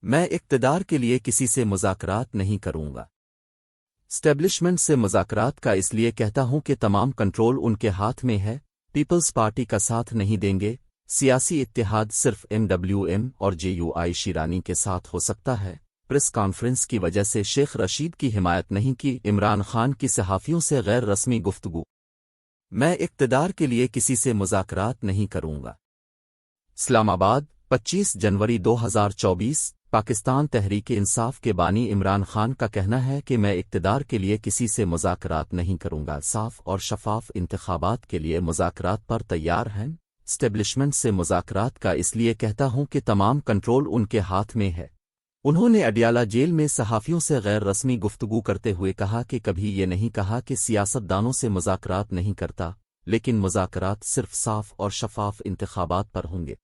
میں اقتدار کے لیے کسی سے مذاکرات نہیں کروں گا۔ اسٹیبلشمنٹ سے مذاکرات کا اس لیے کہتا ہوں کہ تمام کنٹرول ان کے ہاتھ میں ہے، پیپلز پارٹی کا ساتھ نہیں دیں گے۔ سیاسی اتحاد صرف MWM اور JUI شیرانی کے ساتھ ہو سکتا ہے۔ پریس کانفرنس کی وجہ سے شیخ رشید کی حمایت نہیں کی۔ عمران خان کی صحافیوں سے غیر رسمی گفتگو۔ میں اقتدار کے لیے کسی سے مذاکرات نہیں کروں گا۔ اسلام آباد، 25 جنوری 2024۔ پاکستان تحریک انصاف کے بانی عمران خان کا کہنا ہے کہ میں اقتدار کے لیے کسی سے مذاکرات نہیں کروں گا، صاف اور شفاف انتخابات کے لیے مذاکرات پر تیار ہیں۔ اسٹیبلشمنٹ سے مذاکرات کا اس لیے کہتا ہوں کہ تمام کنٹرول ان کے ہاتھ میں ہے۔ انہوں نے اڈیالہ جیل میں صحافیوں سے غیر رسمی گفتگو کرتے ہوئے کہا کہ کبھی یہ نہیں کہا کہ سیاست دانوں سے مذاکرات نہیں کرتا، لیکن مذاکرات صرف صاف اور شفاف انتخابات پر ہوں گے۔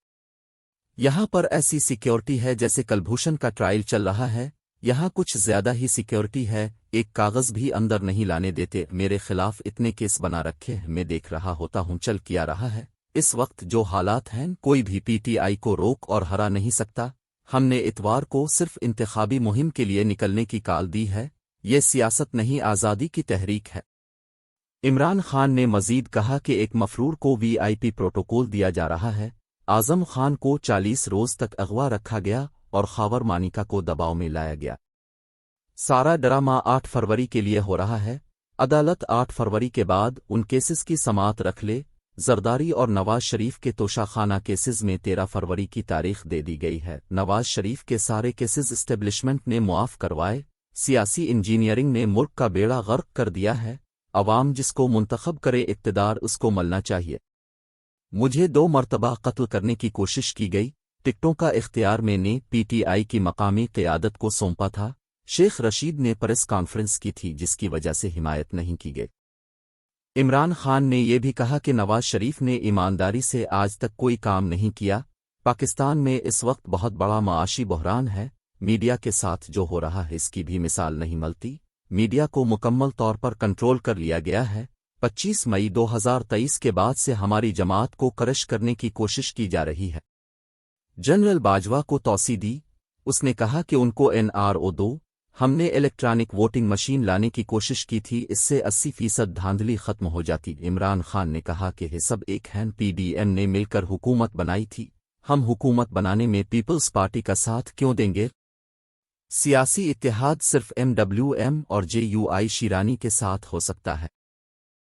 یہاں پر ایسی سیکیورٹی ہے جیسے کلبھوشن کا ٹرائل چل رہا ہے، یہاں کچھ زیادہ ہی سیکیورٹی ہے، ایک کاغذ بھی اندر نہیں لانے دیتے۔ میرے خلاف اتنے کیس بنا رکھے ہیں، میں دیکھ رہا ہوتا ہوں چل کیا رہا ہے۔ اس وقت جو حالات ہیں کوئی بھی PTI کو روک اور ہرا نہیں سکتا۔ ہم نے اتوار کو صرف انتخابی مہم کے لیے نکلنے کی کال دی ہے، یہ سیاست نہیں آزادی کی تحریک ہے۔ عمران خان نے مزید کہا کہ ایک مفرور کو VIP پروٹوکول دیا جا رہا ہے۔ اعظم خان کو 40 روز تک اغوا رکھا گیا اور خاور مانیکا کو دباؤ میں لایا گیا۔ سارا ڈرامہ 8 فروری کے لیے ہو رہا ہے۔ عدالت 8 فروری کے بعد ان کیسز کی سماعت رکھ لے۔ زرداری اور نواز شریف کے توشہ خانہ کیسز میں 13 فروری کی تاریخ دے دی گئی ہے۔ نواز شریف کے سارے کیسز اسٹیبلشمنٹ نے معاف کروائے۔ سیاسی انجینئرنگ نے ملک کا بیڑا غرق کر دیا ہے۔ عوام جس کو منتخب کرے اقتدار اس کو ملنا چاہیے۔ مجھے 2 مرتبہ قتل کرنے کی کوشش کی گئی۔ ٹکٹوں کا اختیار میں نے PTI کی مقامی قیادت کو سونپا تھا۔ شیخ رشید نے پریس کانفرنس کی تھی جس کی وجہ سے حمایت نہیں کی گئی۔ عمران خان نے یہ بھی کہا کہ نواز شریف نے ایمانداری سے آج تک کوئی کام نہیں کیا۔ پاکستان میں اس وقت بہت بڑا معاشی بحران ہے، میڈیا کے ساتھ جو ہو رہا ہے اس کی بھی مثال نہیں ملتی۔ میڈیا کو مکمل طور پر کنٹرول کر لیا گیا ہے۔ 25 مئی 2023 کے بعد سے ہماری جماعت کو کرش کرنے کی کوشش کی جا رہی ہے۔ جنرل باجوہ کو توسیع دی۔ اس نے کہا کہ ان کو NRO دو۔ ہم نے الیکٹرانک ووٹنگ مشین لانے کی کوشش کی تھی، اس سے 80% دھاندلی ختم ہو جاتی۔ عمران خان نے کہا کہ یہ سب ایک ہیں، PDM نے مل کر حکومت بنائی تھی، ہم حکومت بنانے میں پیپلز پارٹی کا ساتھ کیوں دیں گے؟ سیاسی اتحاد صرف MWM اور JUI شیرانی کے ساتھ ہو سکتا ہے۔